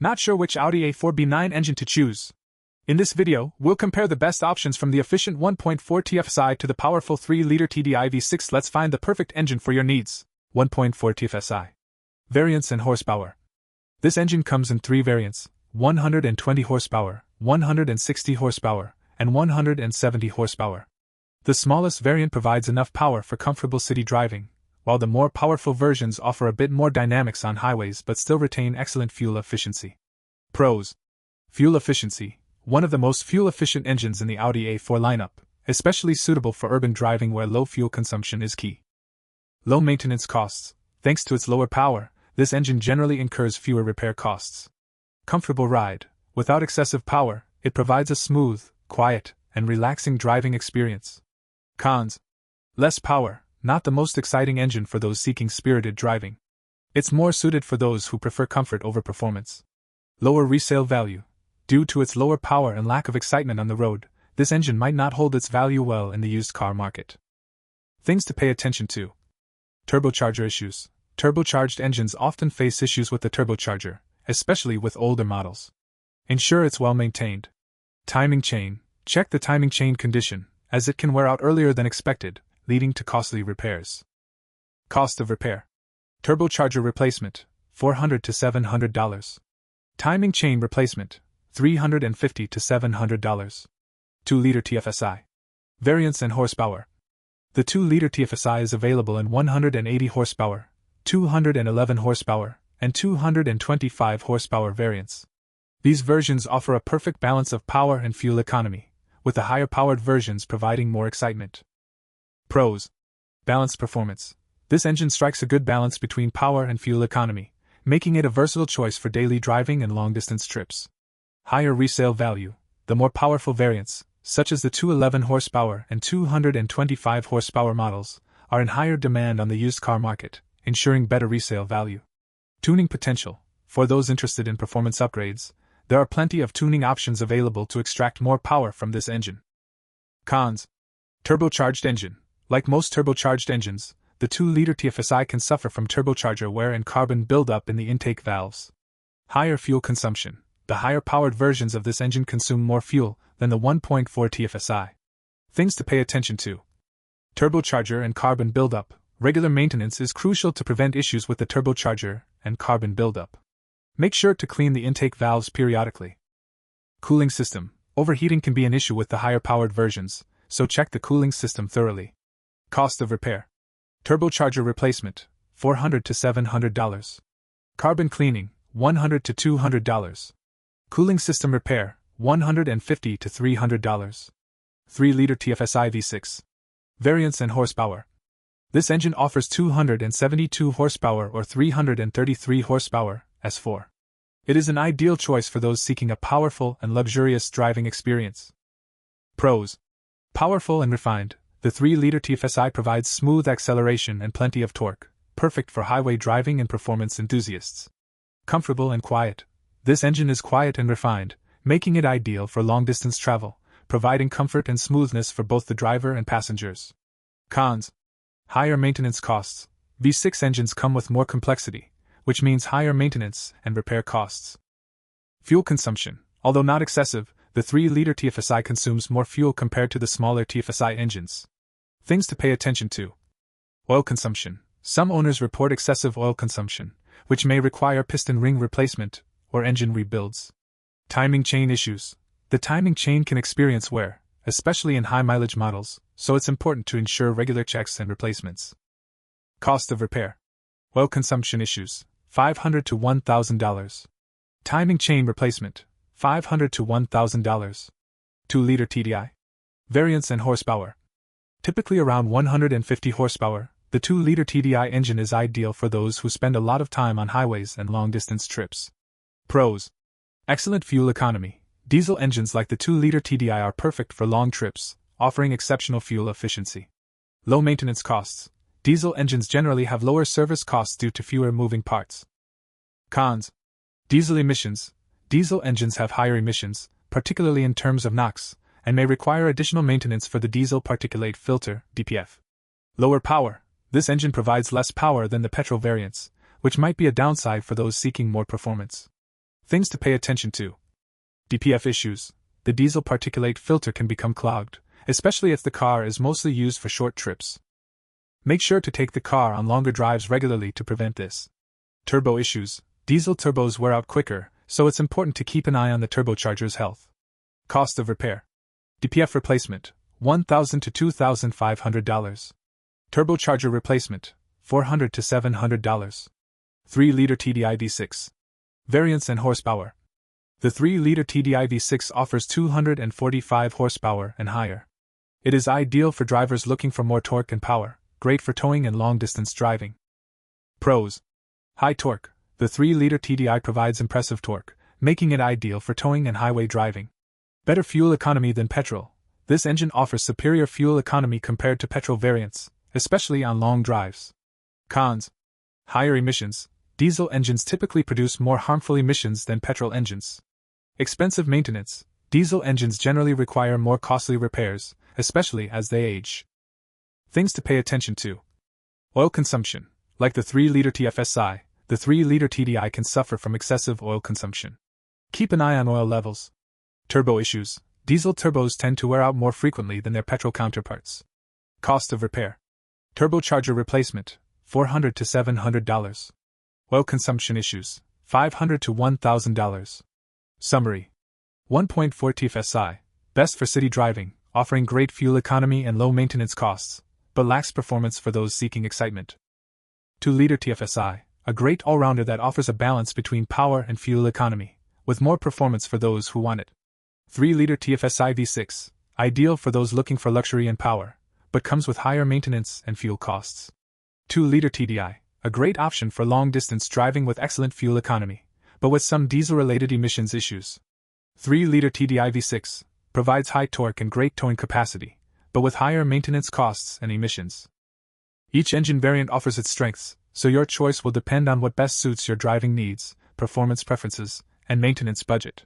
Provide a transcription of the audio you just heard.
Not sure which Audi A4 B9 engine to choose? In this video, we'll compare the best options from the efficient 1.4 TFSI to the powerful 3-liter TDI V6. Let's find the perfect engine for your needs. 1.4 TFSI. Variants and horsepower. This engine comes in 3 variants: 120 horsepower, 160 horsepower, and 170 horsepower. The smallest variant provides enough power for comfortable city driving, while the more powerful versions offer a bit more dynamics on highways but still retain excellent fuel efficiency. Pros. Fuel efficiency. One of the most fuel-efficient engines in the Audi A4 lineup, especially suitable for urban driving where low fuel consumption is key. Low maintenance costs. Thanks to its lower power, this engine generally incurs fewer repair costs. Comfortable ride. Without excessive power, it provides a smooth, quiet, and relaxing driving experience. Cons. Less power. Not the most exciting engine for those seeking spirited driving. It's more suited for those who prefer comfort over performance. Lower resale value. Due to its lower power and lack of excitement on the road, this engine might not hold its value well in the used car market. Things to pay attention to. Turbocharger issues. Turbocharged engines often face issues with the turbocharger, especially with older models. Ensure it's well maintained. Timing chain. Check the timing chain condition, as it can wear out earlier than expected, leading to costly repairs. Cost of repair. Turbocharger replacement, $400 to $700. Timing chain replacement, $350 to $700. 2-liter TFSI. Variants and horsepower. The 2-liter TFSI is available in 180 horsepower, 211 horsepower, and 225 horsepower variants. These versions offer a perfect balance of power and fuel economy, with the higher-powered versions providing more excitement. Pros. Balanced performance. This engine strikes a good balance between power and fuel economy, making it a versatile choice for daily driving and long-distance trips. Higher resale value. The more powerful variants, such as the 211 horsepower and 225 horsepower models, are in higher demand on the used car market, ensuring better resale value. Tuning potential. For those interested in performance upgrades, there are plenty of tuning options available to extract more power from this engine. Cons. Turbocharged engine. Like most turbocharged engines, the 2-liter TFSI can suffer from turbocharger wear and carbon buildup in the intake valves. Higher fuel consumption. The higher-powered versions of this engine consume more fuel than the 1.4 TFSI. Things to pay attention to. Turbocharger and carbon buildup. Regular maintenance is crucial to prevent issues with the turbocharger and carbon buildup. Make sure to clean the intake valves periodically. Cooling system. Overheating can be an issue with the higher-powered versions, so check the cooling system thoroughly. Cost of repair. Turbocharger replacement, $400 to $700. Carbon cleaning, $100 to $200. Cooling system repair, $150 to $300. 3-liter TFSI V6. Variants and horsepower. This engine offers 272 horsepower or 333 horsepower, S4. It is an ideal choice for those seeking a powerful and luxurious driving experience. Pros. Powerful and refined. The 3-liter TFSI provides smooth acceleration and plenty of torque, perfect for highway driving and performance enthusiasts. Comfortable and quiet. This engine is quiet and refined, making it ideal for long-distance travel, providing comfort and smoothness for both the driver and passengers. Cons. Higher maintenance costs. V6 engines come with more complexity, which means higher maintenance and repair costs. Fuel consumption. Although not excessive, the 3-liter TFSI consumes more fuel compared to the smaller TFSI engines. Things to pay attention to. Oil consumption. Some owners report excessive oil consumption, which may require piston ring replacement or engine rebuilds. Timing chain issues. The timing chain can experience wear, especially in high-mileage models, so it's important to ensure regular checks and replacements. Cost of repair. Oil consumption issues, $500 to $1,000. Timing chain replacement, $500 to $1,000. 2-liter TDI. Variants and horsepower. Typically around 150 horsepower, the 2-liter TDI engine is ideal for those who spend a lot of time on highways and long-distance trips. Pros. Excellent fuel economy. Diesel engines like the 2-liter TDI are perfect for long trips, offering exceptional fuel efficiency. Low maintenance costs. Diesel engines generally have lower service costs due to fewer moving parts. Cons. Diesel emissions. Diesel engines have higher emissions, particularly in terms of NOx, and may require additional maintenance for the diesel particulate filter, DPF. Lower power. This engine provides less power than the petrol variants, which might be a downside for those seeking more performance. Things to pay attention to. DPF issues. The diesel particulate filter can become clogged, especially if the car is mostly used for short trips. Make sure to take the car on longer drives regularly to prevent this. Turbo issues. Diesel turbos wear out quicker, so it's important to keep an eye on the turbocharger's health. Cost of repair. DPF replacement, $1,000 to $2,500. Turbocharger replacement, $400 to $700. 3-liter TDI V6. Variance and horsepower. The 3-liter TDI V6 offers 245 horsepower and higher. It is ideal for drivers looking for more torque and power, great for towing and long-distance driving. Pros. High torque. The 3-liter TDI provides impressive torque, making it ideal for towing and highway driving. Better fuel economy than petrol. This engine offers superior fuel economy compared to petrol variants, especially on long drives. Cons. Higher emissions. Diesel engines typically produce more harmful emissions than petrol engines. Expensive maintenance. Diesel engines generally require more costly repairs, especially as they age. Things to pay attention to. Oil consumption. Like the 3-liter TFSI, the 3-liter TDI can suffer from excessive oil consumption. Keep an eye on oil levels. Turbo issues. Diesel turbos tend to wear out more frequently than their petrol counterparts. Cost of repair. Turbocharger replacement, $400 to $700. Oil consumption issues, $500 to $1,000. Summary. 1.4 TFSI, best for city driving, offering great fuel economy and low maintenance costs, but lacks performance for those seeking excitement. 2-liter TFSI, a great all-rounder that offers a balance between power and fuel economy, with more performance for those who want it. 3-liter TFSI V6, ideal for those looking for luxury and power, but comes with higher maintenance and fuel costs. 2-liter TDI, a great option for long-distance driving with excellent fuel economy, but with some diesel-related emissions issues. 3-liter TDI V6 provides high torque and great towing capacity, but with higher maintenance costs and emissions. Each engine variant offers its strengths, so your choice will depend on what best suits your driving needs, performance preferences, and maintenance budget.